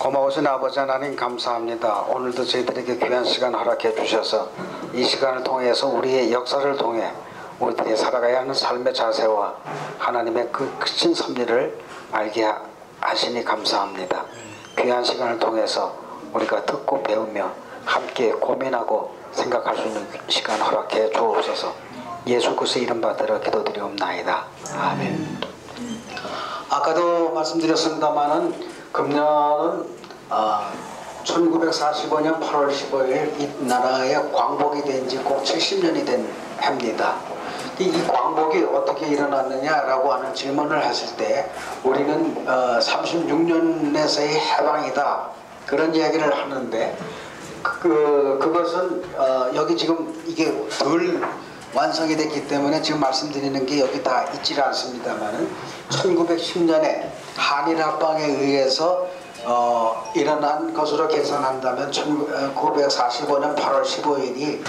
고마우신 아버지 하나님 감사합니다. 오늘도 저희들에게 귀한 시간 허락해 주셔서 이 시간을 통해서 우리의 역사를 통해 우리들이 살아가야 하는 삶의 자세와 하나님의 그 크신 섭리를 알게 하시니 감사합니다. 귀한 시간을 통해서 우리가 듣고 배우며 함께 고민하고 생각할 수 있는 시간 허락해 주옵소서. 예수 그리스도의 이름 받들어 기도드리옵나이다. 아멘. 아까도 말씀드렸습니다마는 금년은 1945년 8월 15일 이 나라의 광복이 된 지 꼭 70년이 된 해입니다. 이 광복이 어떻게 일어났느냐라고 하는 질문을 하실 때 우리는 36년에서의 해방이다 그런 이야기를 하는데 그것은 여기 지금 이게 덜 완성이 됐기 때문에 지금 말씀드리는 게 여기 다 있지를 않습니다만은 1910년에 한일 합방에 의해서 일어난 것으로 계산한다면 1945년 8월 15일이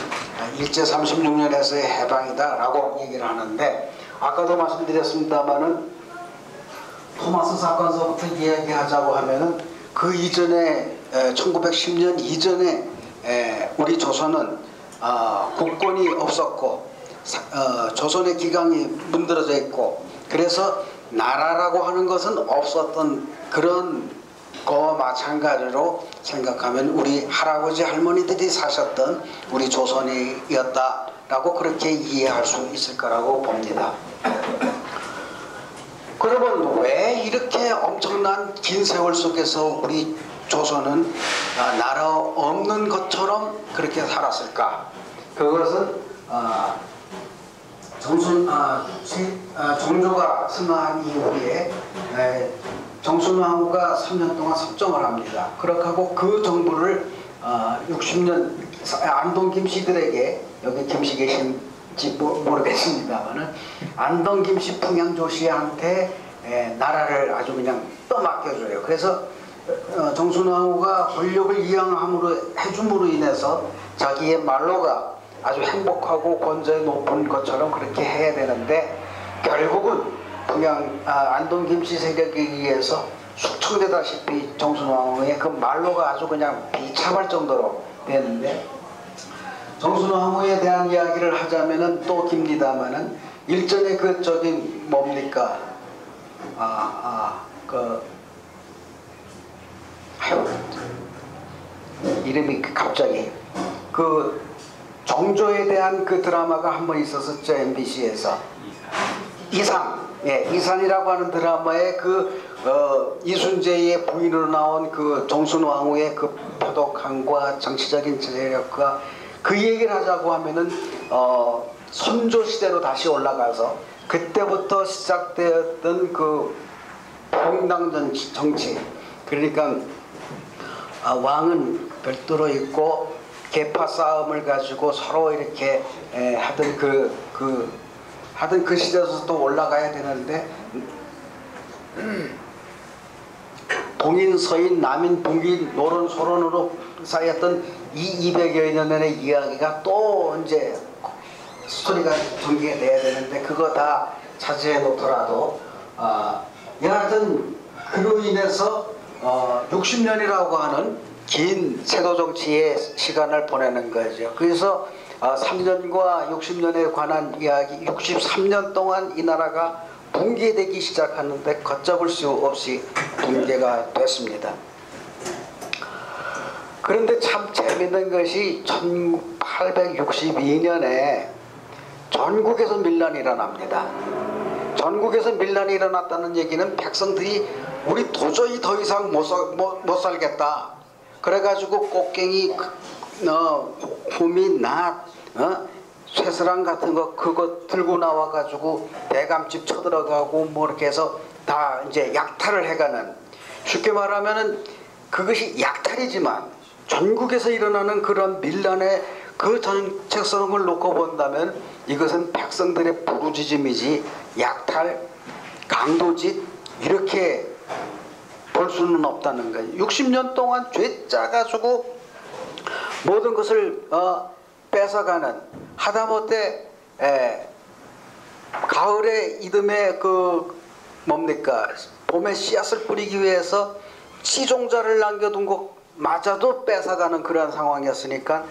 일제 36년에서의 해방이다라고 얘기를 하는데, 아까도 말씀드렸습니다만은 토마스 사건서부터 이야기하자고 하면은 그 이전에 1910년 이전에 우리 조선은 국권이 없었고 조선의 기강이 문드러져 있고, 그래서 나라라고 하는 것은 없었던 그런 거와 마찬가지로 생각하면 우리 할아버지 할머니들이 사셨던 우리 조선이었다라고 그렇게 이해할 수 있을 거라고 봅니다. 그러면 왜 이렇게 엄청난 긴 세월 속에서 우리 조선은 나라 없는 것처럼 그렇게 살았을까? 그것은 정조가 승하한 이후에 정순왕후가 3년 동안 섭정을 합니다. 그렇게 하고 그 정부를 60년 안동 김씨들에게, 여기 김씨 계신지 모르겠습니다만은 안동 김씨 풍양조씨한테 나라를 아주 그냥 떠맡겨줘요. 그래서 정순왕후가 권력을 이양함으로 해줌으로 인해서 자기의 말로가 아주 행복하고 권세에 높은 것처럼 그렇게 해야 되는데, 결국은 그냥 안동 김씨 세력에 의해서 숙청되다시피 정순왕후의 그 말로가 아주 그냥 비참할 정도로 되는데, 정순왕후에 대한 이야기를 하자면은 또 깁니다만은 일전에 그 저기 뭡니까 이름이 갑자기 그 정조에 대한 그 드라마가 한 번 있었었죠. MBC에서 이산이라고 하는 드라마에 이순재의 부인으로 나온 그 정순왕후의 그 포독함과 정치적인 세력과 그 얘기를 하자고 하면은 선조 시대로 다시 올라가서 그때부터 시작되었던 그 봉당 정치, 그러니까 왕은 별도로 있고 계파 싸움을 가지고 서로 이렇게 하던 그 시대에서 또 올라가야 되는데, 동인 서인 남인 북인 노론 소론으로 쌓였던 이 200여 년의 이야기가 또 이제 스토리가 전개가 돼야 되는데 그거 다 자제해 놓더라도 여하튼 그로 인해서 60년이라고 하는 긴 세도 정치의 시간을 보내는 거죠. 그래서 3년과 60년에 관한 이야기, 63년 동안 이 나라가 붕괴되기 시작하는데 걷잡을 수 없이 붕괴가 됐습니다. 그런데 참 재밌는 것이 1862년에 전국에서 밀란이 일어납니다. 전국에서 밀란이 일어났다는 얘기는 백성들이 우리 도저히 더 이상 못 살겠다. 그래가지고 꽃갱이, 호미, 낫, 쇠스랑 같은 거 그거 들고 나와가지고 대감집 쳐들어가고 뭐 이렇게 해서 다 이제 약탈을 해가는, 쉽게 말하면은 그것이 약탈이지만 전국에서 일어나는 그런 밀란의 그 정체성을 놓고 본다면 이것은 백성들의 부르짖음이지 약탈, 강도짓 이렇게 볼 수는 없다는 거예요. 60년 동안 죄 짜가지고 모든 것을 뺏어가는, 하다못해 가을에 이듬해 그 뭡니까 봄에 씨앗을 뿌리기 위해서 시종자를 남겨둔 것마저도 뺏어가는 그런 상황이었으니까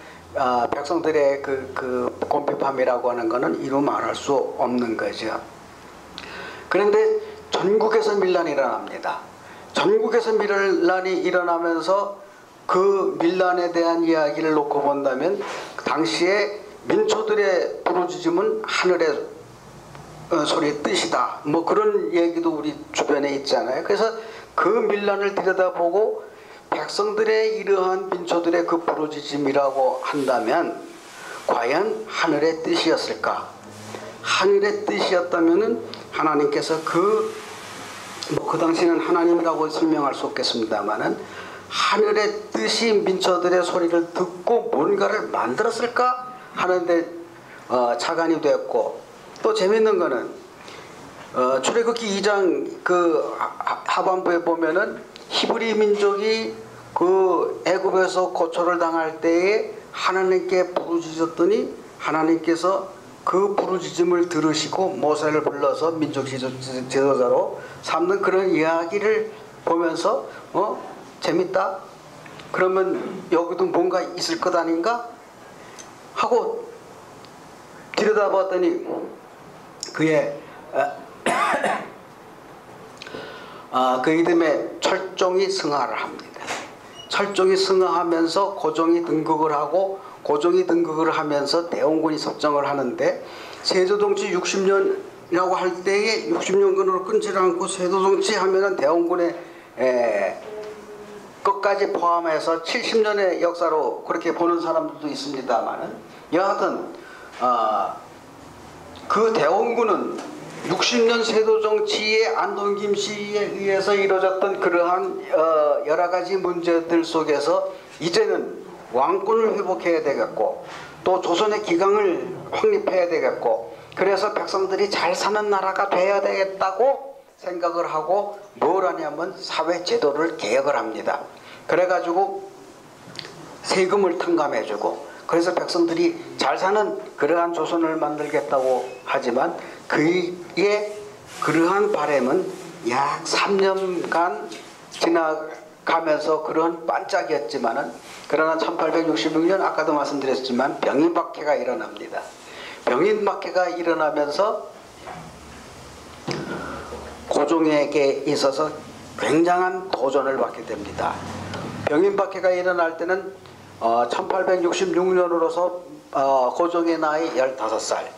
백성들의 그 곰핍함이라고 하는 것은 이루 말할 수 없는 거죠. 그런데 전국에서 밀란이 일어납니다. 전국에서 밀란이 일어나면서 그 밀란에 대한 이야기를 놓고 본다면 당시에 민초들의 부르짖음은 하늘의 소리의 뜻이다. 뭐 그런 얘기도 우리 주변에 있잖아요. 그래서 그 밀란을 들여다보고 백성들의 이러한 민초들의 그 부르짖음이라고 한다면 과연 하늘의 뜻이었을까? 하늘의 뜻이었다면은 하나님께서 그 당시는 하나님이라고 설명할 수 없겠습니다만은 하늘의 뜻이 민초들의 소리를 듣고 뭔가를 만들었을까 하는데 착안이 됐고, 또 재밌는 거는 출애굽기 2장 그 하반부에 보면은 히브리 민족이 그 애굽에서 고초를 당할 때에 하나님께 부르짖었더니 하나님께서 그 부르짖음을 들으시고 모세를 불러서 민족 지도자로 삼는 그런 이야기를 보면서 재밌다? 그러면 여기도 뭔가 있을 것 아닌가? 하고 들여다봤더니 그의 그 이듬해 철종이 승하를 합니다. 철종이 승하하면서 고종이 등극을 하고, 고종이 등극을 하면서 대원군이 섭정을 하는데, 세조정치 60년이라고 할 때에 60년근으로 끊지를 않고 세조정치 하면은 대원군의 것까지 포함해서 70년의 역사로 그렇게 보는 사람들도 있습니다만은, 여하튼 그 대원군은 60년 세도정치의 안동김씨에 의해서 이루어졌던 그러한 여러 가지 문제들 속에서 이제는 왕권을 회복해야 되겠고, 또 조선의 기강을 확립해야 되겠고, 그래서 백성들이 잘 사는 나라가 돼야 되겠다고 생각을 하고 뭘 하냐면 사회제도를 개혁을 합니다. 그래가지고 세금을 탕감해주고, 그래서 백성들이 잘 사는 그러한 조선을 만들겠다고 하지만 그의 그러한 바람은 약 3년간 지나가면서 그런 반짝이었지만은, 그러나 1866년 아까도 말씀드렸지만 병인박해가 일어납니다. 병인박해가 일어나면서 고종에게 있어서 굉장한 도전을 받게 됩니다. 병인박해가 일어날 때는 1866년으로서 고종의 나이 15살.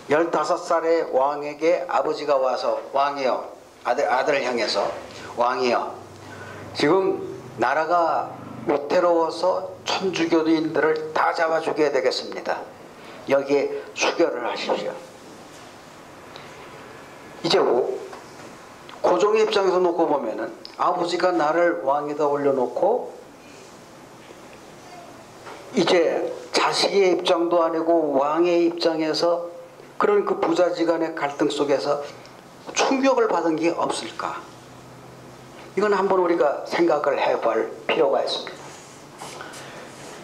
15살의 왕에게 아버지가 와서, 왕이여, 아들을 향해서, 왕이여, 지금 나라가 위태로워서 천주교인들을 다 잡아 죽여야 되겠습니다. 여기에 수결을 하십시오. 이제 고종의 입장에서 놓고 보면은 아버지가 나를 왕에다 올려놓고 이제 자식의 입장도 아니고 왕의 입장에서 그런 그 부자지간의 갈등 속에서 충격을 받은 게 없을까? 이건 한번 우리가 생각을 해볼 필요가 있습니다.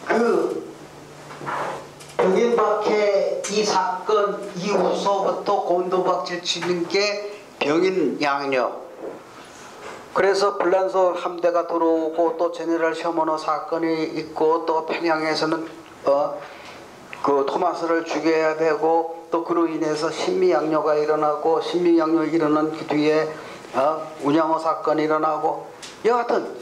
그 병인박해 이 사건 이후서부터 곤두박질 치는 게 병인양요. 그래서 불란서 함대가 들어오고, 또 제네럴 셔머너 사건이 있고, 또 평양에서는 그 토마스를 죽여야 되고, 또 그로 인해서 신미양요가 일어나고, 신미양요 일어난 그 뒤에 운양호 사건이 일어나고, 여하튼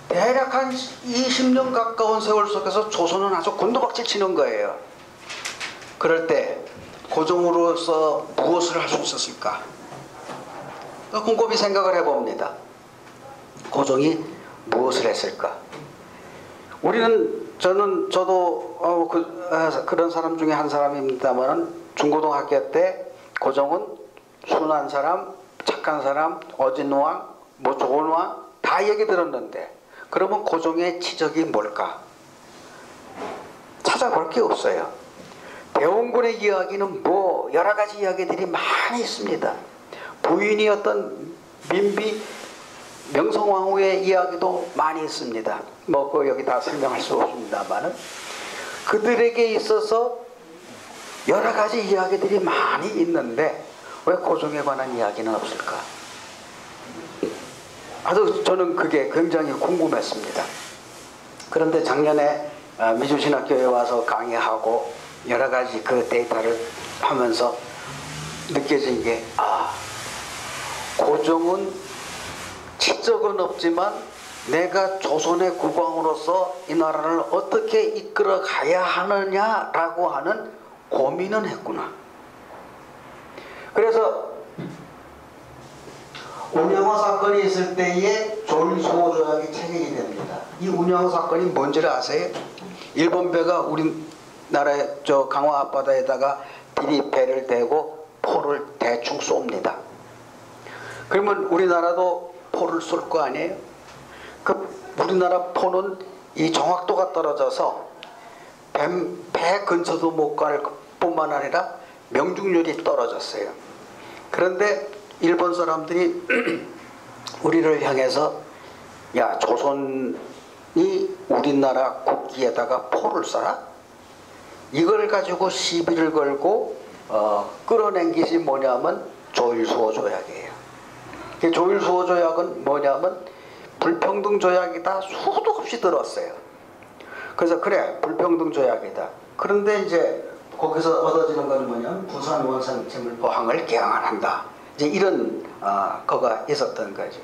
대략 한 20년 가까운 세월 속에서 조선은 아주 곤두박질 치는 거예요. 그럴 때 고종으로서 무엇을 할 수 있었을까? 곰곰이 생각을 해봅니다. 고종이 무엇을 했을까? 저도 그런 사람 중에 한 사람입니다만, 중고등학교 때 고종은 순한 사람, 착한 사람, 어진 왕, 뭐 좋은 왕 다 얘기 들었는데, 그러면 고종의 치적이 뭘까? 찾아볼 게 없어요. 대원군의 이야기는 뭐 여러 가지 이야기들이 많이 있습니다. 부인이었던 민비 명성황후의 이야기도 많이 있습니다. 뭐 여기 다 설명할 수 없습니다만은, 그들에게 있어서 여러 가지 이야기들이 많이 있는데 왜 고종에 관한 이야기는 없을까? 아주 저는 그게 굉장히 궁금했습니다. 그런데 작년에 미주신학교에 와서 강의하고 여러 가지 그 데이터를 하면서 느껴진 게, 고종은 지적은 없지만 내가 조선의 국왕으로서 이 나라를 어떻게 이끌어 가야 하느냐라고 하는 고민은 했구나. 그래서 운영호 사건이 있을 때에 조일수호조약이 체결이 됩니다. 이 운영호 사건이 뭔지를 아세요? 일본 배가 우리나라의 저 강화 앞바다에다가 미리 배를 대고 포를 대충 쏩니다. 그러면 우리나라도 포를 쏠 거 아니에요? 그 우리나라 포는 이 정확도가 떨어져서 배 근처도 못 갈 뿐만 아니라 명중률이 떨어졌어요. 그런데 일본 사람들이 우리를 향해서, 야, 조선이 우리나라 국기에다가 포를 쏴라? 이걸 가지고 시비를 걸고 끌어낸 것이 뭐냐면 조일수호조약이에요. 조일수호조약은 뭐냐면 불평등조약이다 수도 없이 들었어요. 그래서 그래, 불평등조약이다. 그런데 이제 거기서 얻어지는 건 뭐냐면 부산 원산 재물포항을 개항한다. 이제 이런 거가 있었던 거죠.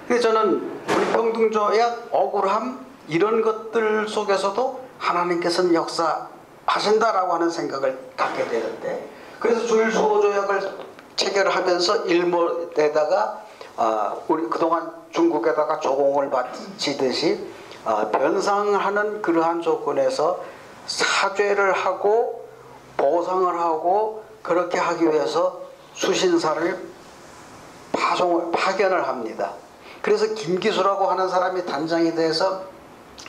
그래서 저는 불평등조약, 억울함 이런 것들 속에서도 하나님께서는 역사하신다라고 하는 생각을 갖게 되는데, 그래서 조일수호조약을 체결하면서 일본에다가 우리 그동안 중국에다가 조공을 바치듯이 변상하는 그러한 조건에서 사죄를 하고 보상을 하고 그렇게 하기 위해서 수신사를 파견을 합니다. 그래서 김기수라고 하는 사람이 단장이 돼서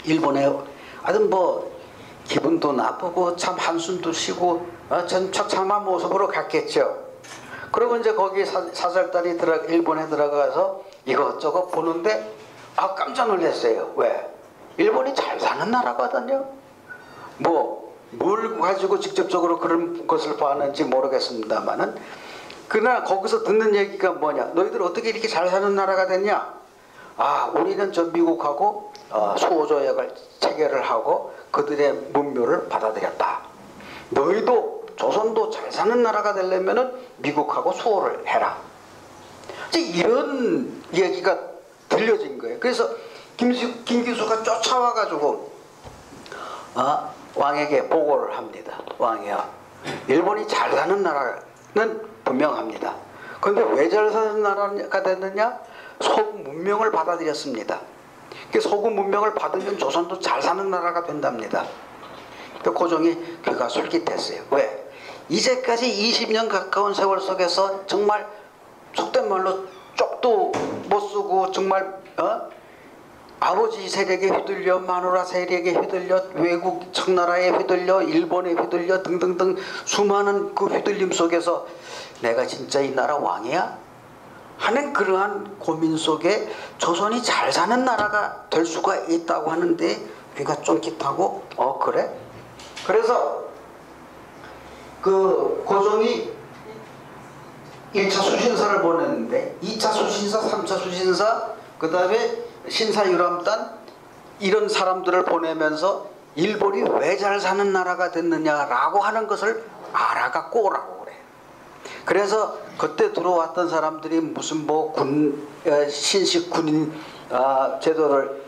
일본에 아주 뭐 기분도 나쁘고 참 한숨도 쉬고 전 처참한 모습으로 갔겠죠. 그리고 이제 거기 사절단이 일본에 들어가서 이것저것 보는데 깜짝 놀랐어요. 왜? 일본이 잘 사는 나라거든요. 뭘 가지고 직접적으로 그런 것을 봤는지 모르겠습니다만은, 그러나 거기서 듣는 얘기가 뭐냐? 너희들 어떻게 이렇게 잘 사는 나라가 됐냐? 우리는 저 미국하고 수호조약을 체결을 하고 그들의 문묘를 받아들였다. 너희도 조선도 잘 사는 나라가 되려면은 미국하고 수호를 해라. 이제 이런 얘기가 들려진 거예요. 그래서 김기수가 쫓아와가지고 왕에게 보고를 합니다. 왕이야, 일본이 잘 사는 나라는 분명합니다. 그런데 왜 잘 사는 나라가 됐느냐? 서구 문명을 받아들였습니다. 서구 문명을 받으면 조선도 잘 사는 나라가 된답니다. 고종이 귀가 솔깃했어요. 왜? 이제까지 20년 가까운 세월 속에서 정말 속된 말로 쪽도 못 쓰고 정말 아버지 세력에 휘둘려, 마누라 세력에 휘둘려, 외국 청나라에 휘둘려, 일본에 휘둘려 등등등 수많은 그 휘둘림 속에서 내가 진짜 이 나라 왕이야? 하는 그러한 고민 속에 조선이 잘 사는 나라가 될 수가 있다고 하는데 귀가 쫑깃하고 그래? 그래서 그 고종이 1차 수신사를 보냈는데 2차 수신사, 3차 수신사, 그 다음에 신사유람단 이런 사람들을 보내면서 일본이 왜 잘 사는 나라가 됐느냐라고 하는 것을 알아갖고 오라고 그래요. 그래서 그때 들어왔던 사람들이 무슨 신식 군인 제도를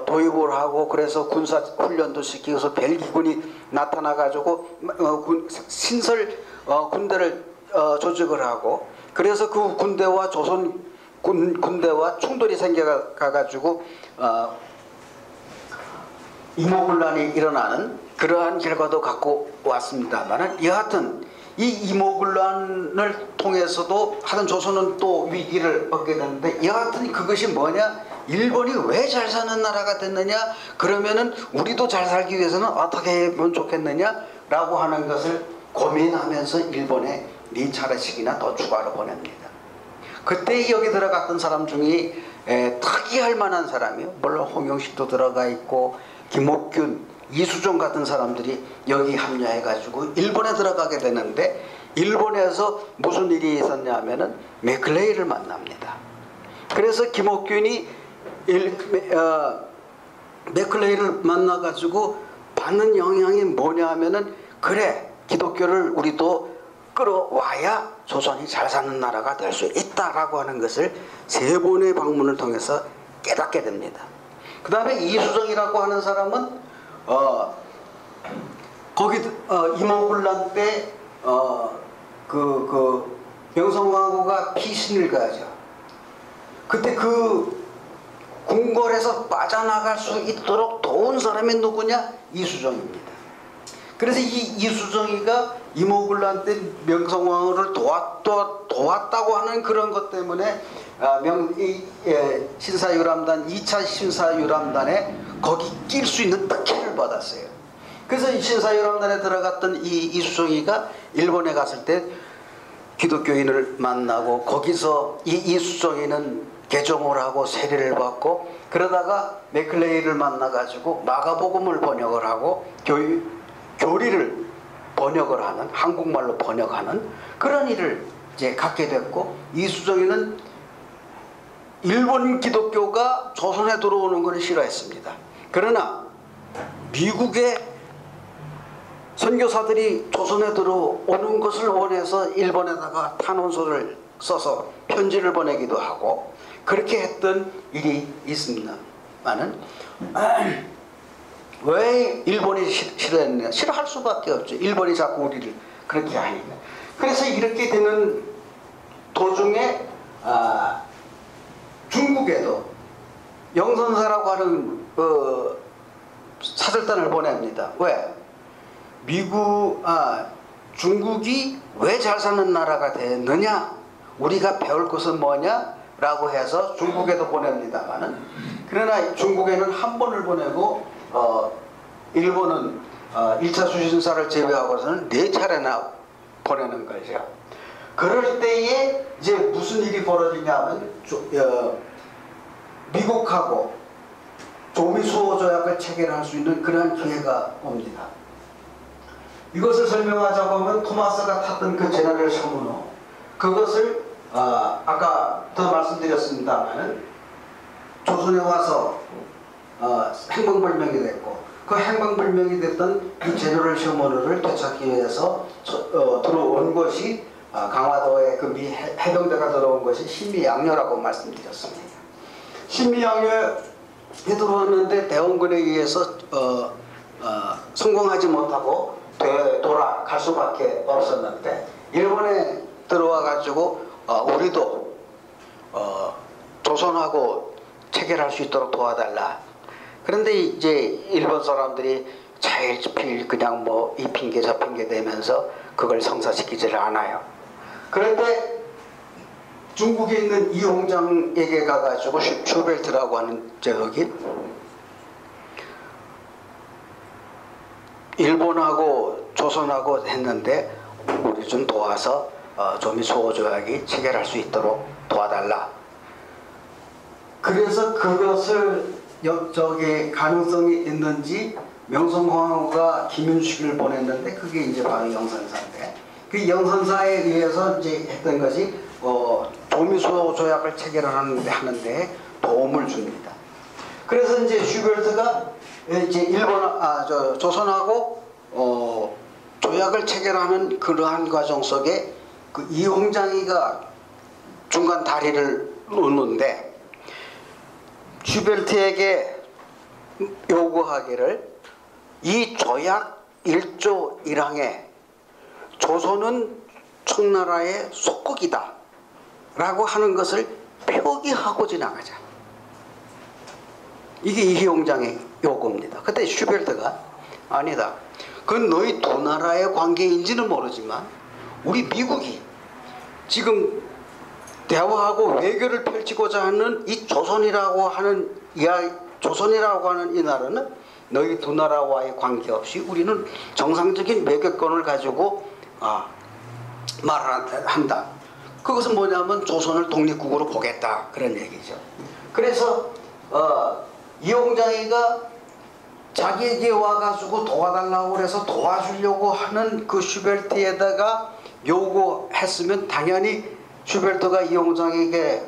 도입을 하고 그래서 군사 훈련도 시키고서 벨기군이 나타나가지고 신설 군대를 조직을 하고, 그래서 그 군대와 조선 군대와 충돌이 생겨가지고 이모군란이 일어나는 그러한 결과도 갖고 왔습니다만, 여하튼 이 이모군란을 통해서도 하여튼 조선은 또 위기를 얻게 되는데, 여하튼 그것이 뭐냐? 일본이 왜 잘 사는 나라가 됐느냐? 그러면은 우리도 잘 살기 위해서는 어떻게 하면 좋겠느냐? 라고 하는 것을 고민하면서 일본에 4차례씩이나 더 추가로 보냅니다. 그때 여기 들어갔던 사람 중에 특이할 만한 사람이요. 물론 홍영식도 들어가 있고 김옥균, 이수종 같은 사람들이 여기 합류해가지고 일본에 들어가게 되는데, 일본에서 무슨 일이 있었냐 하면은 맥클레이를 만납니다. 그래서 김옥균이 맥클레이를 만나가지고 받는 영향이 뭐냐 하면은, 그래, 기독교를 우리도 끌어와야 조선이 잘 사는 나라가 될 수 있다라고 하는 것을 세 번의 방문을 통해서 깨닫게 됩니다. 그 다음에 이수정이라고 하는 사람은 거기 임오군란 때 명성황후가 피신을 가죠. 그때 그 궁궐에서 빠져나갈 수 있도록 도운 사람이 누구냐? 이수정입니다. 그래서 이 이수정이가 임오군란 때 명성황후를 도왔다고 하는 그런 것 때문에 신사유람단 2차 신사유람단에 거기 낄 수 있는 특혜를 받았어요. 그래서 이 신사유람단에 들어갔던 이 이수정이가 일본에 갔을 때 기독교인을 만나고, 거기서 이 이수정이는 개종을 하고 세례를 받고, 그러다가 맥클레이를 만나가지고 마가복음을 번역을 하고 교리를 번역을 하는, 한국말로 번역하는 그런 일을 이제 갖게 됐고, 이수정이는 일본 기독교가 조선에 들어오는 것을 싫어했습니다. 그러나 미국의 선교사들이 조선에 들어오는 것을 원해서 일본에다가 탄원서를 써서 편지를 보내기도 하고 그렇게 했던 일이 있습니다만은, 왜 일본이 싫어했느냐? 싫어할 수밖에 없죠. 일본이 자꾸 우리를 그렇게 하니까. 그래서 이렇게 되는 도중에 중국에도 영선사라고 하는 사절단을 보냅니다. 왜? 중국이 왜 잘 사는 나라가 됐느냐? 우리가 배울 것은 뭐냐? 라고 해서 중국에도 보냅니다만은, 그러나 중국에는 한 번을 보내고 일본은 1차 수신사를 제외하고서는 4차례나 보내는 거죠. 그럴 때에 이제 무슨 일이 벌어지냐면, 미국하고 조미수호 조약을 체결할 수 있는 그러한 기회가 옵니다. 이것을 설명하자고 하면, 토마스가 탔던 그 제너럴 셔먼호, 그것을 아까 더 말씀드렸습니다만은 조선에 와서 행방불명이 됐고, 그 행방불명이 됐던 이 제너럴 셔먼호를 되찾기 위해서 들어온 것이 강화도에 그 미 해병대가 들어온 것이 신미양요라고 말씀드렸습니다. 신미양요에 들어왔는데 대원군에 의해서 성공하지 못하고 돌아갈 수밖에 없었는데, 일본에 들어와 가지고 우리도 조선하고 체결할 수 있도록 도와달라. 그런데 이제 일본 사람들이 차일피일 그냥 뭐 이 핑계 저 핑계 대면서 그걸 성사시키지를 않아요. 그런데 중국에 있는 이홍장에게 가가지고 슈벨트라고 하는 저기 일본하고 조선하고 했는데 우리 좀 도와서 조미수호 조약이 체결할 수 있도록 도와달라. 그래서 그것을 저기 가능성이 있는지 명성황후가 김윤식을 보냈는데, 그게 이제 바로 영선사인데, 그 영선사에 의해서 이제 했던 것이 조미수호 조약을 체결하는데 도움을 줍니다. 그래서 이제 슈벨트가 이제 조선하고 조약을 체결하는 그러한 과정 속에 그 이홍장이가 중간 다리를 놓는데, 슈벨트에게 요구하기를 이 조약 1조 1항에 조선은 청나라의 속국이다 라고 하는 것을 표기하고 지나가자. 이게 이홍장의 요구입니다. 그때 슈벨트가 아니다, 그건 너희 두 나라의 관계인지는 모르지만 우리 미국이 지금 대화하고 외교를 펼치고자 하는 이 조선이라고 하는 이 나라는 너희 두 나라와의 관계없이 우리는 정상적인 외교권을 가지고 말을 한다. 그것은 뭐냐면 조선을 독립국으로 보겠다, 그런 얘기죠. 그래서 이홍장이가 자기에게 와가지고 도와달라고 해서 도와주려고 하는 그 슈벨트에다가 요구했으면 당연히 슈벨트가 이홍장에게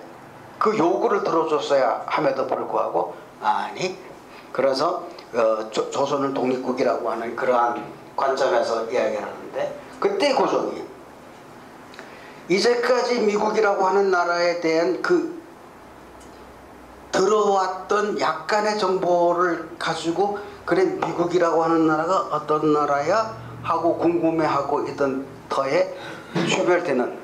그 요구를 들어줬어야 함에도 불구하고 아니, 그래서 조선을 독립국이라고 하는 그러한 관점에서 이야기를 하는데, 그때 고종이 이제까지 미국이라고 하는 나라에 대한 그 들어왔던 약간의 정보를 가지고 그래 미국이라고 하는 나라가 어떤 나라야 하고 궁금해하고 있던 터에 추별되는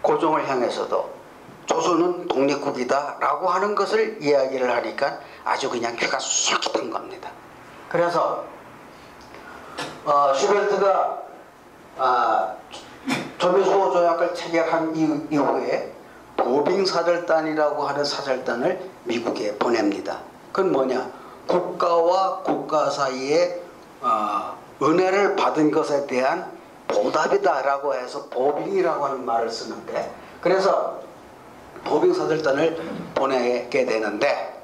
고종을 향해서도 조선은 독립국이다 라고 하는 것을 이야기를 하니까 아주 그냥 귀가 솔깃한 겁니다. 그래서 슈벨트가 조미소 조약을 체결한 이후에 보빙사절단이라고 하는 사절단을 미국에 보냅니다. 그건 뭐냐? 국가와 국가 사이에 은혜를 받은 것에 대한 보답이다 라고 해서 보빙이라고 하는 말을 쓰는데, 그래서 보빙사절단을 보내게 되는데,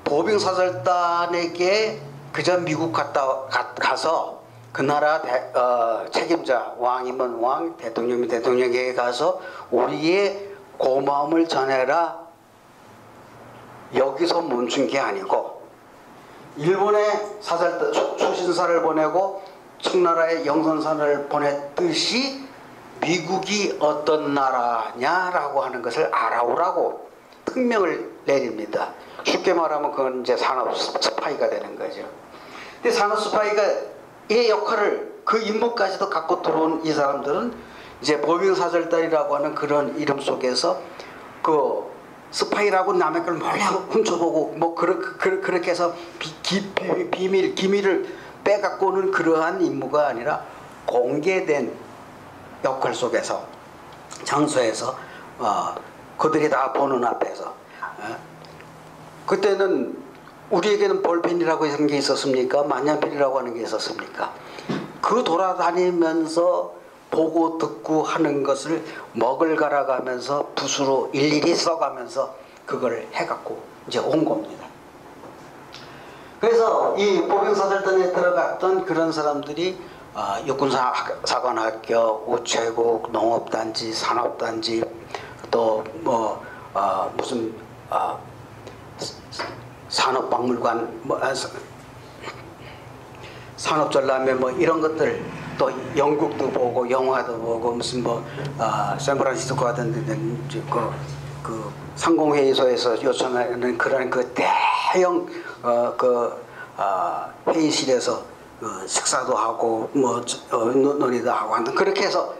보빙사절단에게 그저 미국 가서 그 나라 책임자, 왕이면 왕, 대통령이면 대통령에게 가서 우리의 고마움을 전해라, 여기서 멈춘 게 아니고 일본에 수신사를 보내고 청나라에 영선사를 보냈듯이 미국이 어떤 나라냐라고 하는 것을 알아오라고 특명을 내립니다. 쉽게 말하면 그건 이제 산업 스파이가 되는 거죠. 근데 산업 스파이가 이 역할을, 그 임무까지도 갖고 들어온 이 사람들은 이제 보빙사절단이라고 하는 그런 이름 속에서 그 스파이라고 남의 걸 몰래 훔쳐보고 뭐 그렇게 해서 기밀을 빼갖고는 그러한 임무가 아니라 공개된 역할 속에서, 장소에서 그들이 다 보는 앞에서. 그때는 우리에게는 볼펜이라고 하는 게 있었습니까? 만년필이라고 하는 게 있었습니까? 그 돌아다니면서 보고 듣고 하는 것을 먹을 갈아가면서 붓으로 일일이 써가면서 그걸 해갖고 이제 온 겁니다. 그래서 이 보병사절단에 들어갔던 그런 사람들이 육군사관학교, 우체국, 농업단지, 산업단지, 또 뭐 무슨 산업박물관, 산업전람회 뭐 이런 것들, 또 영국도 보고 영화도 보고 무슨 샌프란시스코 같은 데는 그 상공회의소에서 요청하는 그런 그 대형 회의실에서 식사도 하고 논의도 하고 하는, 그렇게 해서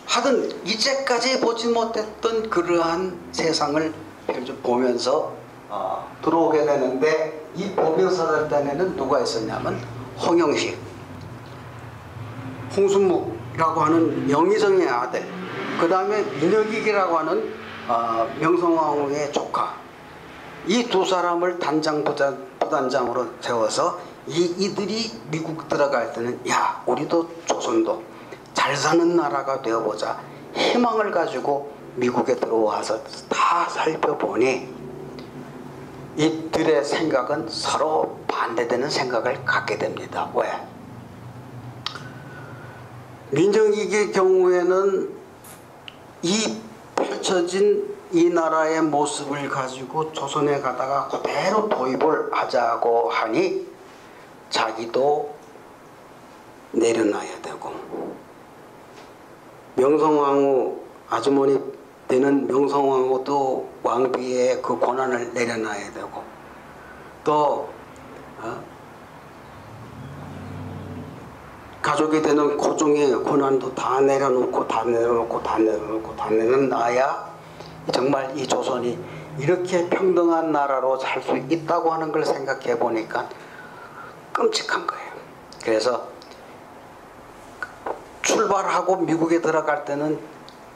하든 이제까지 보지 못했던 그러한 세상을 보면서 들어오게 되는데, 이 보병사절단에는 누가 있었냐면 홍영식, 홍순묵이라고 하는 명의정의 아들, 그 다음에 민혁익이라고 하는 명성황후의 조카, 이 두 사람을 부단장으로 세워서 이들이 미국 들어갈 때는 야, 우리도 조선도 잘 사는 나라가 되어보자 희망을 가지고 미국에 들어와서 다 살펴보니 이들의 생각은 서로 반대되는 생각을 갖게 됩니다. 왜? 민정익의 경우에는 이 펼쳐진 이 나라의 모습을 가지고 조선에 가다가 그대로 도입을 하자고 하니 자기도 내려놔야 되고, 명성황후 아주머니 되는 명성황후도 왕비의 그 권한을 내려놔야 되고, 또 가족이 되는 고종의 권한도 다 내려놓고 내려놔야 정말 이 조선이 이렇게 평등한 나라로 살 수 있다고 하는 걸 생각해 보니까 끔찍한 거예요. 그래서 출발하고 미국에 들어갈 때는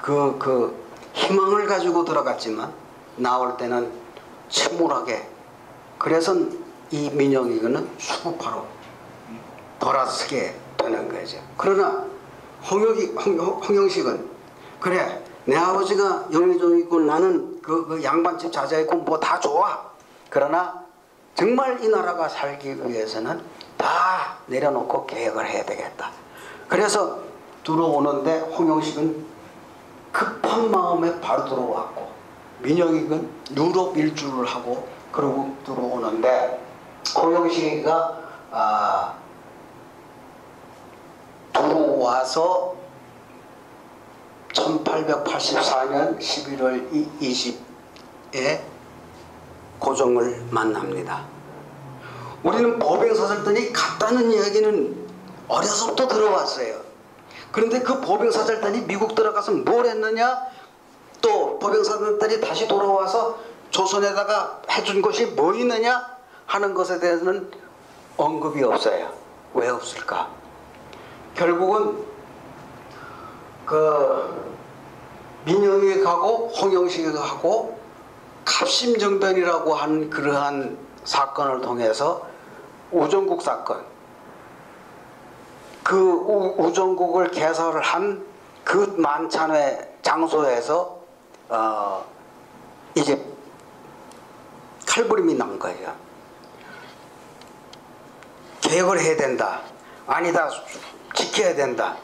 그 희망을 가지고 들어갔지만 나올 때는 침울하게, 그래서 이 민영이는 수구파로 돌아서게 되는 거죠. 그러나 홍영식은 그래, 내 아버지가 영의정이고 나는 그 양반집 자자이고 뭐 다 좋아. 그러나 정말 이 나라가 살기 위해서는 다 내려놓고 계획을 해야 되겠다. 그래서 들어오는데 홍영식은 급한 마음에 바로 들어왔고, 민영익은 유럽 일주를 하고 그러고 들어오는데, 홍영식이가 들어와서 1884년 11월 20에 고종을 만납니다. 우리는 보병사절단이 갔다는 이야기는 어려서부터 들어왔어요. 그런데 그 보병사절단이 미국 들어가서 뭘 했느냐, 또 보병사절단이 다시 돌아와서 조선에다가 해준 것이 뭐 있느냐 하는 것에 대해서는 언급이 없어요. 왜 없을까? 결국은 그 민영익하고 홍영식하고 갑심정변이라고 한 그러한 사건을 통해서 우정국 사건, 그 우정국을 개설을 한 그 만찬회 장소에서 이제 칼부림이 난 거예요. 개혁을 해야 된다, 아니다 지켜야 된다.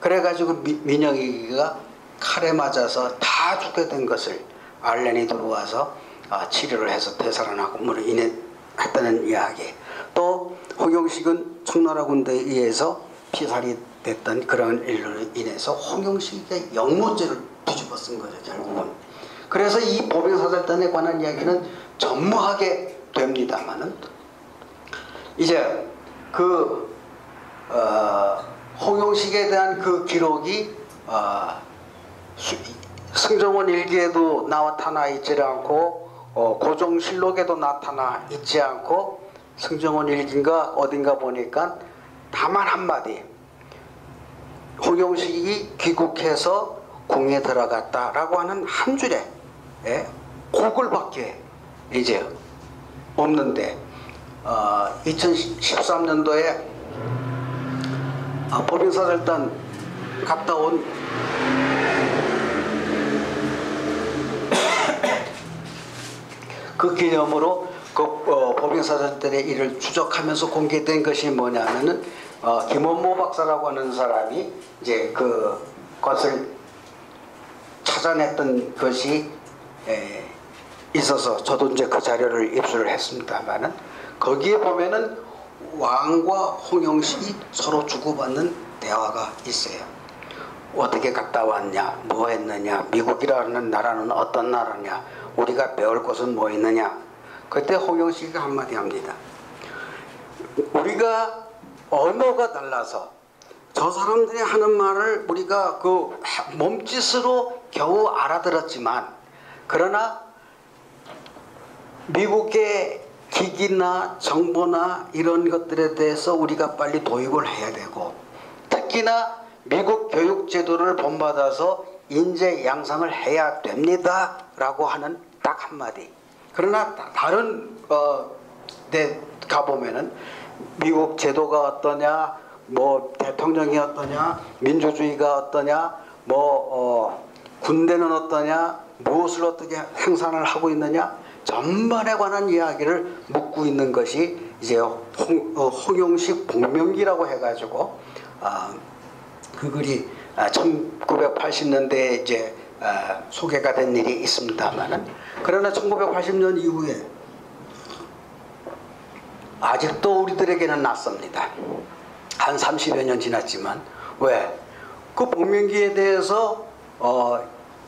그래가지고 민영익이가 칼에 맞아서 다 죽게 된 것을 알렌이 들어와서 치료를 해서 되살아나고 했다는 이야기. 또 홍영식은 청나라 군대에 의해서 피살이 됐던 그런 일로 인해서 홍영식의 영모죄를 뒤집어 쓴 거죠, 결국은. 그래서 이 보병사절단에 관한 이야기는 전무하게 됩니다만은, 이제 그 홍영식에 대한 그 기록이 승정원 일기에도 나타나 있지 않고 고종실록에도 나타나 있지 않고, 승정원 일기인가 어딘가 보니까 다만 한마디, 홍영식이 귀국해서 궁에 들어갔다라고 하는 한 줄에 곡을밖에 이제 없는데, 2013년도에 보병사절단 갔다 온 그 기념으로 그 보병사절단의 일을 추적하면서 공개된 것이 뭐냐면은 김원모 박사라고 하는 사람이 이제 그것을 찾아냈던 것이 있어서 저도 이제 그 자료를 입수를 했습니다만은, 거기에 보면은 왕과 홍영식이 서로 주고받는 대화가 있어요. 어떻게 갔다 왔냐, 뭐 했느냐, 미국이라는 나라는 어떤 나라냐, 우리가 배울 것은 뭐 있느냐. 그때 홍영식이 한마디 합니다. 우리가 언어가 달라서 저 사람들이 하는 말을 우리가 그 몸짓으로 겨우 알아들었지만, 그러나 미국의 기기나 정보나 이런 것들에 대해서 우리가 빨리 도입을 해야 되고, 특히나 미국 교육 제도를 본받아서 인재 양성을 해야 됩니다 라고 하는 딱 한마디. 그러나 다른 데 가보면은 미국 제도가 어떠냐, 뭐 대통령이 어떠냐, 민주주의가 어떠냐, 뭐 군대는 어떠냐, 무엇을 어떻게 생산을 하고 있느냐, 전반에 관한 이야기를 묻고 있는 것이 이제 홍영식 복명기라고 해가지고 그 글이 1980년대에 이제 소개가 된 일이 있습니다만은, 그러나 1980년 이후에 아직도 우리들에게는 낯섭니다. 한 30여 년 지났지만. 왜? 그 복명기에 대해서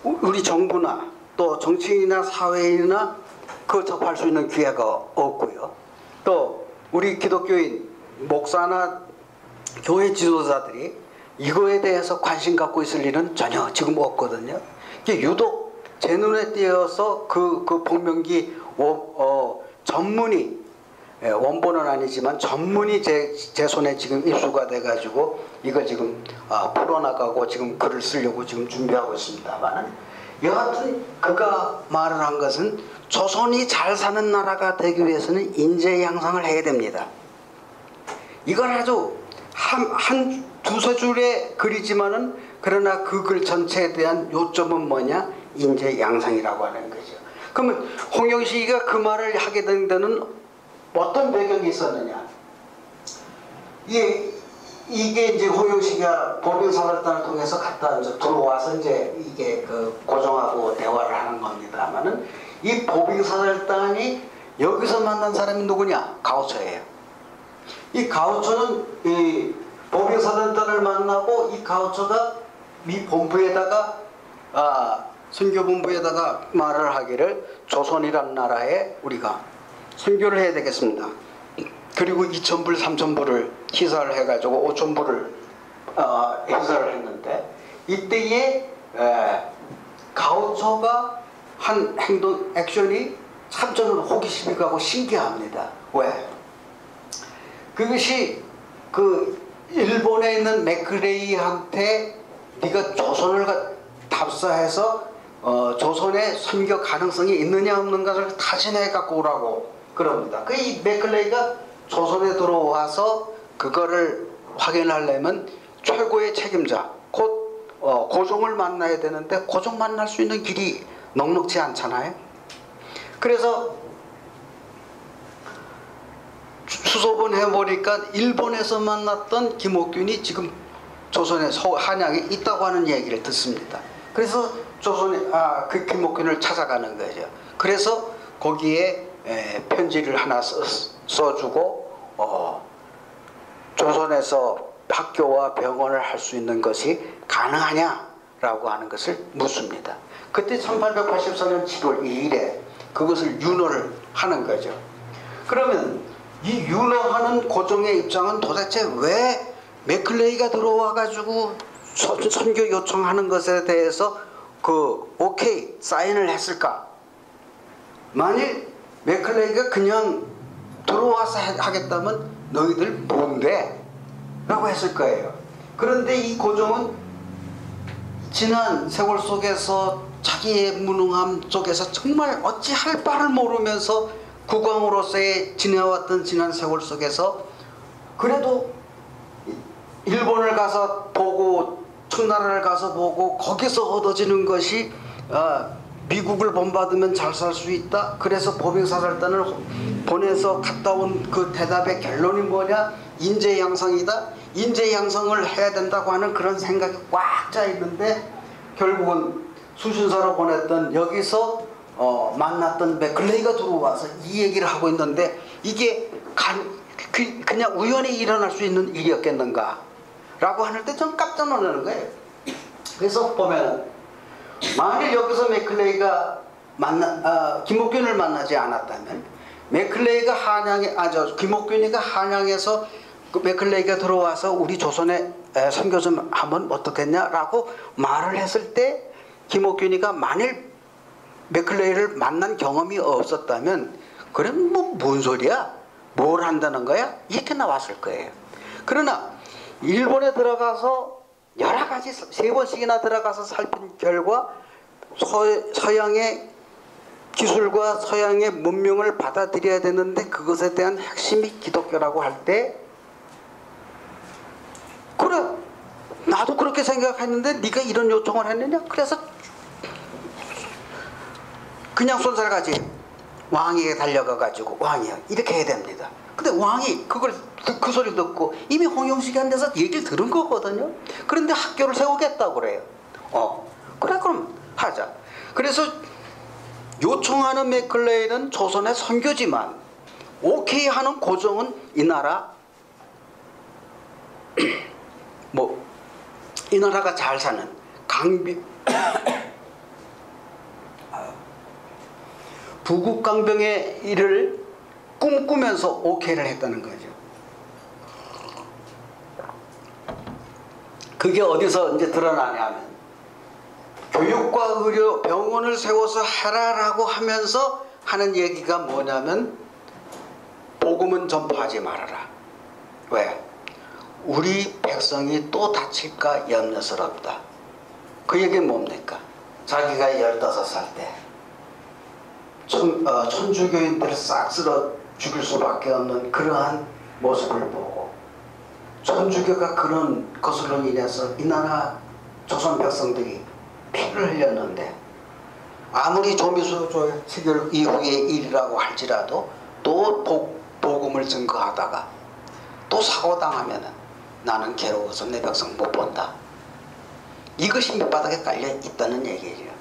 우리 정부나 또 정치인이나 사회인이나 그 접할 수 있는 기회가 없고요. 또 우리 기독교인 목사나 교회 지도자들이 이거에 대해서 관심 갖고 있을 일은 전혀 지금 없거든요. 유독 제 눈에 띄어서 그 복명기 전문이, 원본은 아니지만 전문이 제 손에 지금 입수가 돼가지고 이걸 지금 풀어나가고 지금 글을 쓰려고 지금 준비하고 있습니다만, 여하튼 그가 말을 한 것은 조선이 잘 사는 나라가 되기 위해서는 인재 양성을 해야 됩니다. 이건 아주 한 두세 줄의 글이지만은, 그러나 그 글 전체에 대한 요점은 뭐냐? 인재 양성이라고 하는 거죠. 그러면 홍영식이가 그 말을 하게 된 데는 어떤 배경이 있었느냐? 이게 이제 홍영식이가 보병사절단을 통해서 갔다 이제 들어와서 이제 이게 그 고종하고 대화를 하는 겁니다만은 이 보병사절단이 여기서 만난 사람이 누구냐? 가오처예요. 이 가오처는 이 보병사절단을 만나고 이 가오처가 미 본부에다가 선교본부에다가 말을 하기를 조선이란 나라에 우리가 선교를 해야 되겠습니다. 그리고 2,000불, 3,000불을 희사를 해가지고 5,000불을 희사를 했는데 이때에 가오처가 한 행동, 액션이 참 저는 호기심이 가고 신기합니다. 왜? 그것이 그 일본에 있는 맥클레이한테 네가 조선을 답사해서 조선에 선교 가능성이 있느냐 없는가를 타진해 갖고 오라고 그럽니다. 그 이 맥클레이가 조선에 들어와서 그거를 확인하려면 최고의 책임자 곧 고종을 만나야 되는데 고종 만날 수 있는 길이 넉넉지 않잖아요. 그래서 수소문 해보니까 일본에서 만났던 김옥균이 지금 조선의 한양에 있다고 하는 얘기를 듣습니다. 그래서 조선에 그 김옥균을 찾아가는 거죠. 그래서 거기에 편지를 하나 써주고 조선에서 학교와 병원을 할 수 있는 것이 가능하냐라고 하는 것을 묻습니다. 그때 1884년 7월 2일에 그것을 윤호를 하는 거죠. 그러면 이 윤호하는 고종의 입장은 도대체 왜 맥클레이가 들어와 가지고 선교 요청하는 것에 대해서 오케이 사인을 했을까? 만일 맥클레이가 그냥 들어와서 하겠다면 너희들 뭔데? 라고 했을 거예요. 그런데 이 고종은 지난 세월 속에서 자기의 무능함 속에서 정말 어찌할 바를 모르면서 국왕으로서의 지내왔던 지난 세월 속에서 그래도 일본을 가서 보고 청나라를 가서 보고 거기서 얻어지는 것이 미국을 본받으면 잘 살 수 있다. 그래서 보병사절단을 보내서 갔다 온 그 대답의 결론이 뭐냐? 인재양성이다. 인재양성을 해야 된다고 하는 그런 생각이 꽉 짜 있는데 결국은 수신사로 보냈던 여기서 만났던 맥클레이가 들어와서 이 얘기를 하고 있는데 이게 그냥 우연히 일어날 수 있는 일이었겠는가? 라고 하는 때 좀 깜짝 놀라는 거예요. 그래서 보면 만일 여기서 맥클레이가 김옥균을 만나지 않았다면 맥클레이가 김옥균이가 한양에서 그 맥클레이가 들어와서 우리 조선에 선교 좀 하면 어떻겠냐라고 말을 했을 때 김옥균이가 만일 맥클레이를 만난 경험이 없었다면 그럼 뭔 소리야? 뭘 한다는 거야? 이렇게 나왔을 거예요. 그러나 일본에 들어가서 여러 가지 3번씩이나 들어가서 살핀 결과 서양의 기술과 서양의 문명을 받아들여야 되는데 그것에 대한 핵심이 기독교라고 할 때 그래 나도 그렇게 생각했는데 네가 이런 요청을 했느냐? 그래서 그냥 손살같이 왕에게 달려가 가지고 왕이야 이렇게 해야 됩니다. 근데 왕이 그 소리 듣고 이미 홍영식이한테서 얘기를 들은 거거든요. 그런데 학교를 세우겠다고 그래요. 그래 그럼 하자. 그래서 요청하는 맥클레이는 조선의 선교지만 오케이 하는 고종은 이 나라 이 나라가 잘 사는 부국강병의 일을 꿈꾸면서 오케이를 했다는 거죠. 그게 어디서 이제 드러나냐면 교육과 의료 병원을 세워서 해라라고 하면서 하는 얘기가 뭐냐면 복음은 전파하지 말아라. 왜? 우리 백성이 또 다칠까 염려스럽다. 그 얘기는 뭡니까? 자기가 15살 때 천주교인들을 싹 쓸어 죽일 수밖에 없는 그러한 모습을 보고 천주교가 그런 것으로 인해서 이 나라 조선 백성들이 피를 흘렸는데 아무리 조미수 체결 이후의 일이라고 할지라도 또 복음을 증거하다가 또 사고당하면은 나는 괴로워서 내 백성 못 본다. 이것이 밑바닥에 깔려 있다는 얘기예요.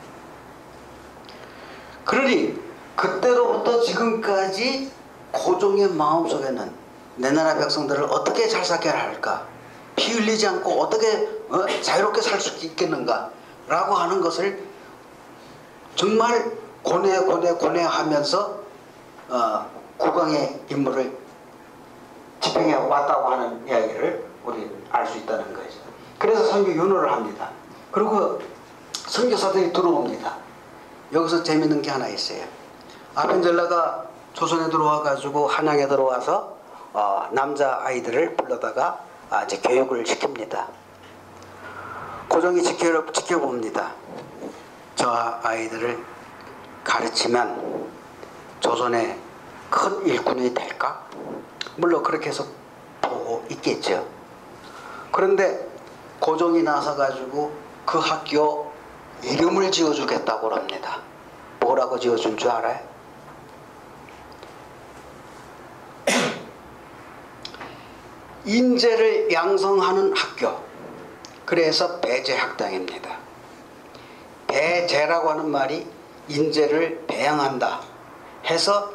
그러니 그때로부터 지금까지 고종의 마음속에는 내 나라 백성들을 어떻게 잘 살게 할까, 피 흘리지 않고 어떻게 자유롭게 살 수 있겠는가 라고 하는 것을 정말 고뇌하면서 국왕의 임무를 집행해 왔다고 하는 이야기를 우리 알 수 있다는 거죠. 그래서 선교 윤호를 합니다. 그리고 선교사들이 들어옵니다. 여기서 재밌는 게 하나 있어요. 아벤젤라가 조선에 들어와 가지고 한양에 들어와서 남자 아이들을 불러다가 이제 교육을 시킵니다. 고종이 지켜봅니다. 저 아이들을 가르치면 조선의 큰 일꾼이 될까? 물론 그렇게 해서 보고 있겠죠. 그런데 고종이 나서 가지고 그 학교 이름을 지어주겠다고 합니다. 뭐라고 지어준 줄 알아요? 인재를 양성하는 학교. 그래서 배제학당입니다. 배제라고 하는 말이 인재를 배양한다 해서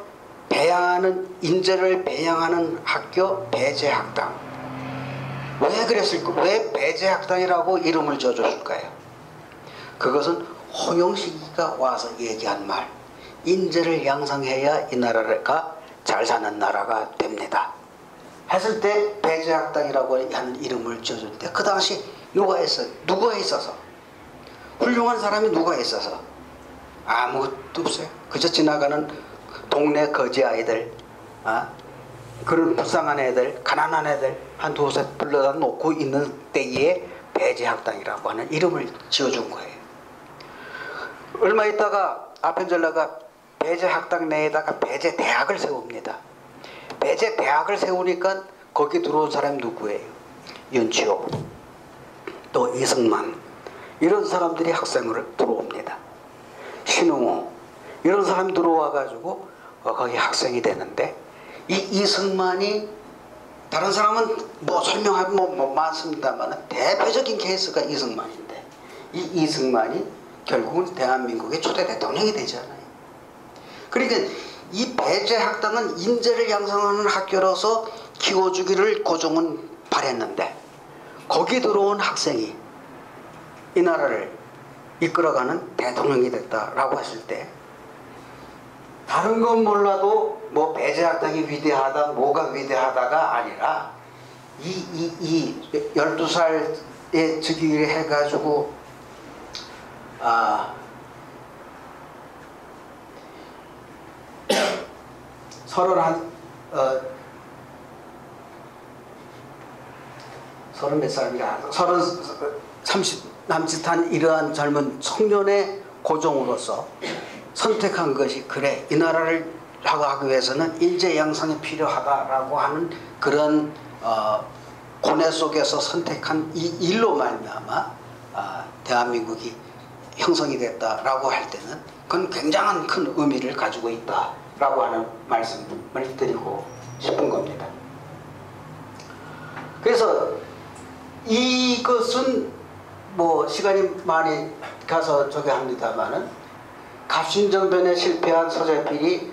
인재를 배양하는 학교 배제학당. 왜 그랬을까? 왜 배제학당이라고 이름을 지어줬을까요? 그것은 호영식이가 와서 얘기한 말, 인재를 양성해야 이 나라가 잘 사는 나라가 됩니다 했을 때 배제학당이라고 하는 이름을 지어줬는데, 그 당시 누가 있어서 훌륭한 사람이 누가 있어서? 아무것도 없어요. 그저 지나가는 동네 거지 아이들, 그런 불쌍한 애들, 가난한 애들 한 두세 불러다 놓고 있는 때에 배제학당이라고 하는 이름을 지어준 거예요. 얼마 있다가 아펜젤라가 배제학당 내에다가 배제대학을 세웁니다. 배제대학을 세우니까 거기 들어온 사람이 누구예요? 윤치호, 또 이승만, 이런 사람들이 학생으로 들어옵니다. 신웅호, 이런 사람이 들어와 가지고 거기 학생이 되는데, 이 이승만이, 다른 사람은 뭐 설명하면 많습니다만 대표적인 케이스가 이승만인데, 이 이승만이 결국은 대한민국의 초대 대통령이 되잖아요. 그러니까 이 배제학당은 인재를 양성하는 학교로서 키워주기를 고종은 바랬는데, 거기 들어온 학생이 이 나라를 이끌어가는 대통령이 됐다라고 했을 때, 다른 건 몰라도 뭐 배제학당이 위대하다, 뭐가 위대하다가 아니라 이 12살에 즉위를 해가지고 서른 몇 살인가, 30 남짓한 이러한 젊은 청년의 고종으로서 선택한 것이, 그래 이 나라를 하기 위해서는 인재 양성이 필요하다라고 하는 그런 고뇌 속에서 선택한 이 일로 말미암아 대한민국이 형성이 됐다라고 할 때는 그건 굉장한 큰 의미를 가지고 있다라고 하는 말씀을 드리고 싶은 겁니다. 그래서 이것은 뭐 시간이 많이 가서 저기 합니다만은, 갑신정변에 실패한 서재필이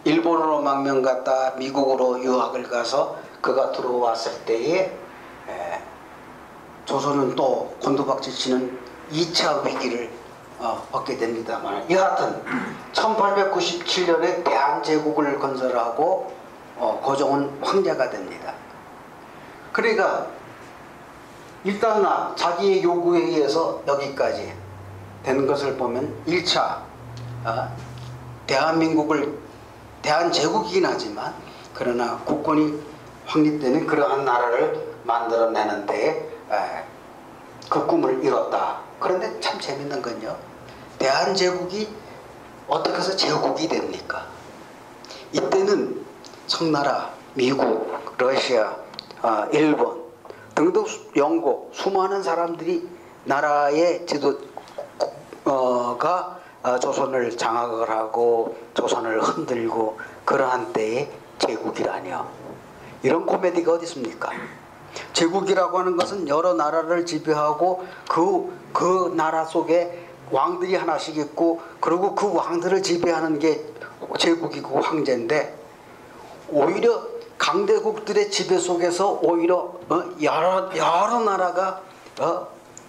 일본으로 망명 갔다 미국으로 유학을 가서 그가 들어왔을 때에 조선은 또 곤두박질 치는 2차 위기를 얻게 됩니다만, 여하튼 1897년에 대한제국을 건설하고 고종은 황제가 됩니다. 그러니까 일단 자기의 요구에 의해서 여기까지 된 것을 보면 1차 대한제국이긴 하지만, 그러나 국권이 확립되는 그러한 나라를 만들어내는 데 그 꿈을 이뤘다. 그런데 참 재밌는 건요, 대한제국이 어떻게 해서 제국이 됩니까? 이때는 청나라, 미국, 러시아, 일본 등등 영국, 수많은 사람들이 나라의 지도가 조선을 장악을 하고 조선을 흔들고 그러한 때에 제국이라뇨. 이런 코미디가 어디 있습니까? 제국이라고 하는 것은 여러 나라를 지배하고 그 나라 속에 왕들이 하나씩 있고 그리고 그 왕들을 지배하는 게 제국이고 황제인데, 오히려 강대국들의 지배 속에서 오히려 여러 나라가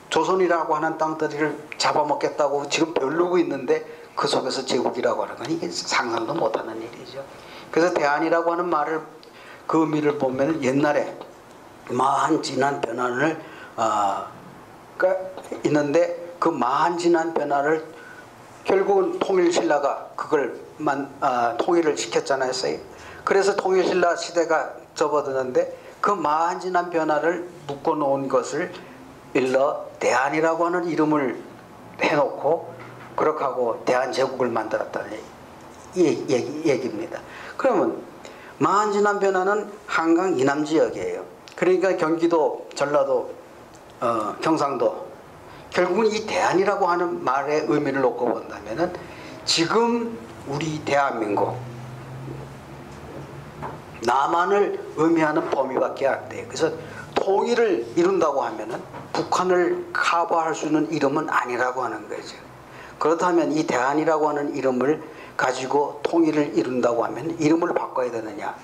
조선이라고 하는 땅들을 잡아먹겠다고 지금 벼르고 있는데, 그 속에서 제국이라고 하는 건 이게 상상도 못하는 일이죠. 그래서 대한이라고 하는 말을, 그 의미를 보면 옛날에 마한 진한 변환을 있는데, 그 마한 진한 변화를 결국은 통일신라가 그걸 통일을 시켰잖아요. 그래서 통일신라 시대가 접어드는데, 그 마한 진한 변화를 묶어놓은 것을 일러 대한이라고 하는 이름을 해놓고 그렇게 하고 대한제국을 만들었다는 얘기입니다. 그러면 마한 진한 변화는 한강 이남 지역이에요. 그러니까 경기도, 전라도, 경상도, 결국은 이 대한이라고 하는 말의 의미를 놓고 본다면은 지금 우리 대한민국 남한을 의미하는 범위밖에 안 돼요. 그래서 통일을 이룬다고 하면은 북한을 커버할 수 있는 이름은 아니라고 하는 거죠. 그렇다면 이 대한이라고 하는 이름을 가지고 통일을 이룬다고 하면 이름을 바꿔야 되느냐,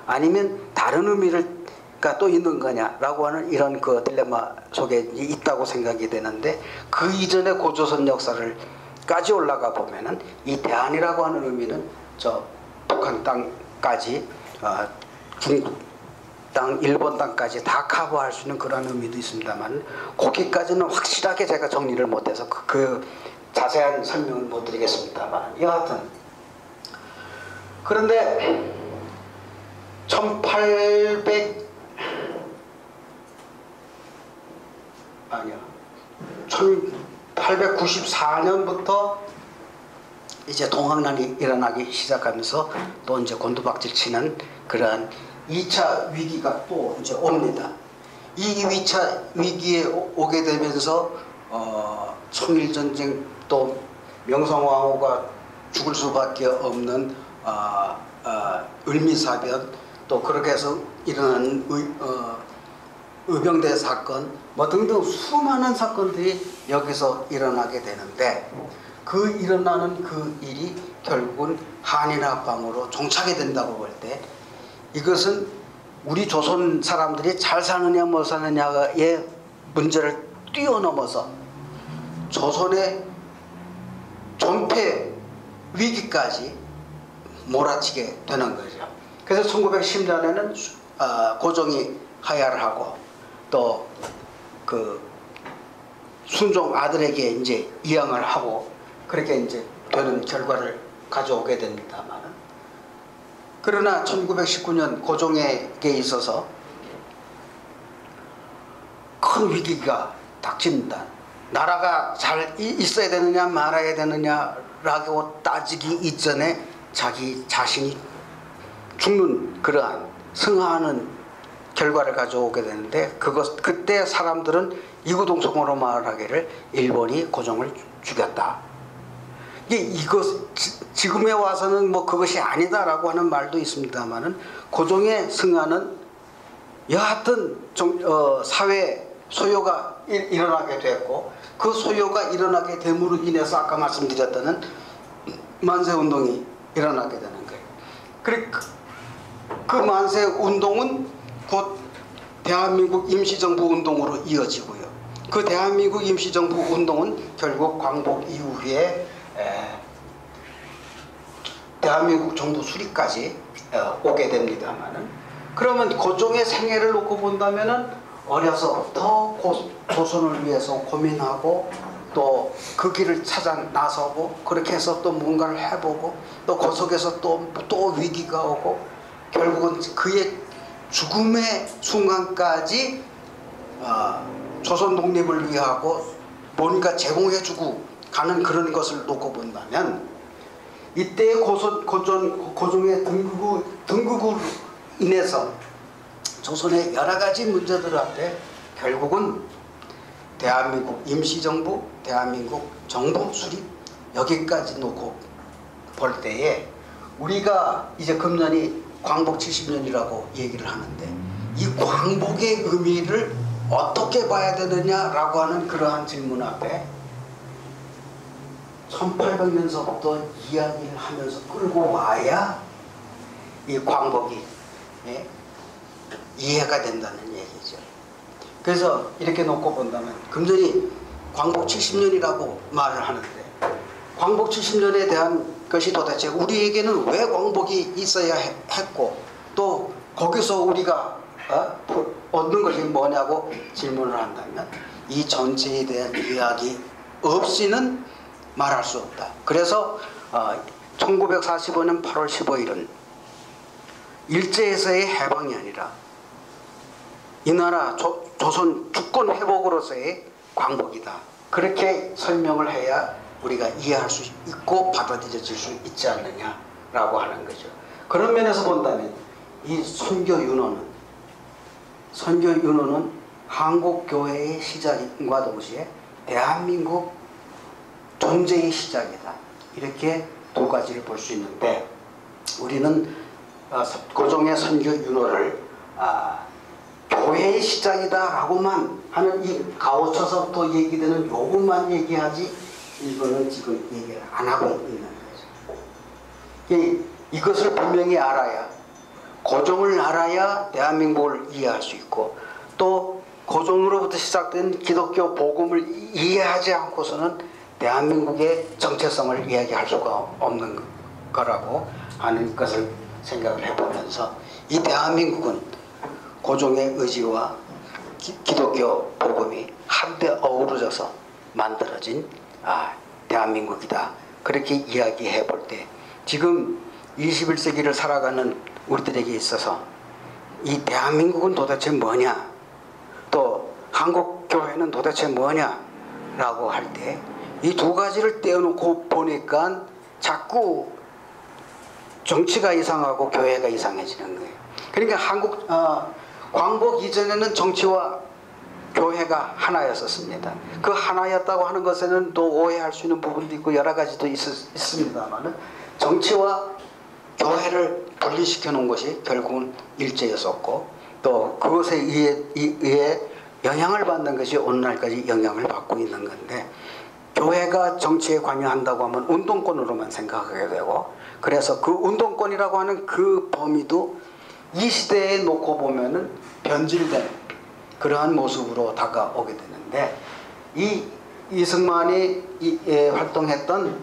아니면 다른 의미가 또 있는 거냐라고 하는 이런 그 딜레마 속에 있다고 생각이 되는데, 그 이전의 고조선 역사를까지 올라가 보면은 이 대한이라고 하는 의미는 저 북한 땅까지, 중국 땅, 일본 땅까지 다 커버할 수 있는 그런 의미도 있습니다만, 거기까지는 확실하게 제가 정리를 못해서 그 자세한 설명을 못 드리겠습니다만, 여하튼 그런데 1894년부터 이제 동학난이 일어나기 시작하면서 또 이제 곤두박질 치는 그러한 2차 위기가 또 이제 옵니다. 이 2차 위기에 오게 되면서 청일전쟁, 또 명성황후가 죽을 수밖에 없는 을미사변, 또 그렇게 해서 일어나는 의병대 사건, 뭐 등등 수많은 사건들이 여기서 일어나게 되는데, 그 일어나는 그 일이 결국은 한일합방으로 종착이 된다고 볼 때, 이것은 우리 조선 사람들이 잘 사느냐 못 사느냐의 문제를 뛰어넘어서 조선의 존폐 위기까지 몰아치게 되는 거죠. 그래서 1910년에는 고종이 하야를 하고, 또 그 순종 아들에게 이제 이양을 하고, 그렇게 이제 되는 결과를 가져오게 됩니다만, 그러나 1919년 고종에게 있어서 큰 위기가 닥칩니다. 나라가 잘 있어야 되느냐 말아야 되느냐라고 따지기 이전에 자기 자신이 죽는 그러한 승하하는 결과를 가져오게 되는데, 그때 사람들은 이구동성으로 말하기를 일본이 고종을 죽였다. 지금에 와서는 뭐 그것이 아니다라고 하는 말도 있습니다만은, 고종의 승하는 여하튼 사회 소요가 일어나게 됐고, 그 소요가 일어나게 됨으로 인해서 아까 말씀드렸던 만세운동이 일어나게 되는 거예요. 그 만세운동은 곧 대한민국 임시정부 운동으로 이어지고요. 그 대한민국 임시정부 운동은 결국 광복 이후에 대한민국 정부 수립까지 오게 됩니다만은, 그러면 고종의 생애를 놓고 본다면은 어려서부터 조선을 위해서 고민하고, 또 그 길을 찾아 나서고, 그렇게 해서 또 뭔가를 해보고, 또 그 속에서 또 위기가 오고, 결국은 그의 죽음의 순간까지 조선 독립을 위하고 뭔가 제공해주고 가는 그런 것을 놓고 본다면, 이때의 고종의 등극으로 인해서 조선의 여러 가지 문제들 앞에 결국은 대한민국 임시정부, 대한민국 정부 수립, 여기까지 놓고 볼 때에 우리가 이제 금년이 광복 70년이라고 얘기를 하는데 이 광복의 의미를 어떻게 봐야 되느냐라고 하는 그러한 질문 앞에 1800년서부터 이야기를 하면서 끌고 와야 이 광복이 이해가 된다는 얘기죠. 그래서 이렇게 놓고 본다면 금전이 광복 70년이라고 말을 하는데 광복 70년에 대한 것이 도대체 우리에게는 왜 광복이 있어야 했고 또 거기서 우리가 얻는 것이 뭐냐고 질문을 한다면 이 전체에 대한 이야기 없이는 말할 수 없다. 그래서 1945년 8월 15일은 일제에서의 해방이 아니라 이 나라 조선 주권 회복으로서의 광복이다. 그렇게 설명을 해야 우리가 이해할 수 있고 받아들여질 수 있지 않느냐라고 하는 거죠. 그런 면에서 본다면 이 선교윤호는 한국교회의 시작과 동시에 대한민국 존재의 시작이다. 이렇게 두 가지를 볼 수 있는데 우리는 고종의 선교윤호를 교회의 시작이다 라고만 하는 이 가오쳐서부터 얘기되는 요것만 얘기하지 이거는 지금 얘기를 안 하고 있는 거죠. 이것을 분명히 알아야 고종을 알아야 대한민국을 이해할 수 있고 또 고종으로부터 시작된 기독교 복음을 이해하지 않고서는 대한민국의 정체성을 이야기할 수가 없는 거라고 하는 것을 생각을 해보면서 이 대한민국은 고종의 의지와 기독교 복음이 한데 어우러져서 만들어진 대한민국이다. 그렇게 이야기해 볼 때 지금 21세기를 살아가는 우리들에게 있어서 이 대한민국은 도대체 뭐냐 또 한국교회는 도대체 뭐냐 라고 할 때 이 두 가지를 떼어놓고 보니까 자꾸 정치가 이상하고 교회가 이상해지는 거예요. 그러니까 광복 이전에는 정치와 교회가 하나였었습니다. 그 하나였다고 하는 것에는 또 오해할 수 있는 부분도 있고 여러 가지도 있습니다만 정치와 교회를 분리시켜 놓은 것이 결국은 일제였었고 또 그것에 의해 영향을 받는 것이 오늘날까지 영향을 받고 있는 건데 교회가 정치에 관여한다고 하면 운동권으로만 생각하게 되고 그래서 그 운동권이라고 하는 그 범위도 이 시대에 놓고 보면은 변질된 그러한 모습으로 다가오게 되는데 이승만이 활동했던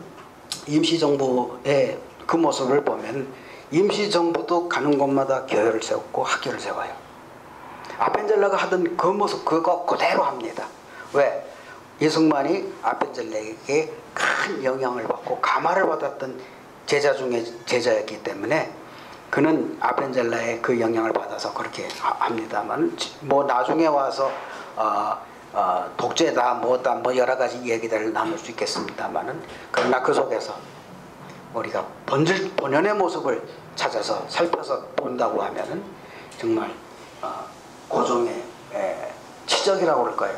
임시정부의 그 모습을 보면 임시정부도 가는 곳마다 교회를 세웠고 학교를 세워요. 아펜젤러가 하던 그 모습 그거 그대로 합니다. 왜? 이승만이 아펜젤러에게 큰 영향을 받고 감화를 받았던 제자 중에 제자였기 때문에 그는 아펜젤러의 그 영향을 받아서 그렇게 합니다만 뭐 나중에 와서 독재다 뭐다 뭐 여러 가지 얘기들을 나눌 수 있겠습니다만은 그러나 그 속에서 우리가 본연의 모습을 찾아서 살펴서 본다고 하면은 정말 고종의 치적이라고 그럴까요?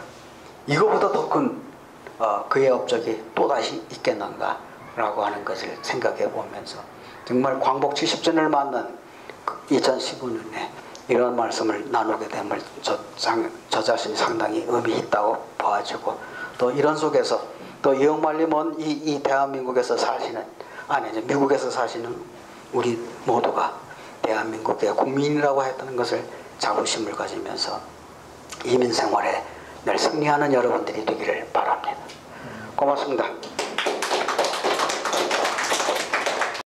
이거보다 더 큰 그의 업적이 또다시 있겠는가 라고 하는 것을 생각해 보면서 정말 광복 70주년을 맞는 2015년에 이런 말씀을 나누게 됨을 저 자신이 상당히 의미 있다고 봐지고 또 이런 속에서 또 영말리 먼 이 대한민국에서 사시는 이제 미국에서 사시는 우리 모두가 대한민국의 국민이라고 했다는 것을 자부심을 가지면서 이민생활에 늘 승리하는 여러분들이 되기를 바랍니다. 고맙습니다.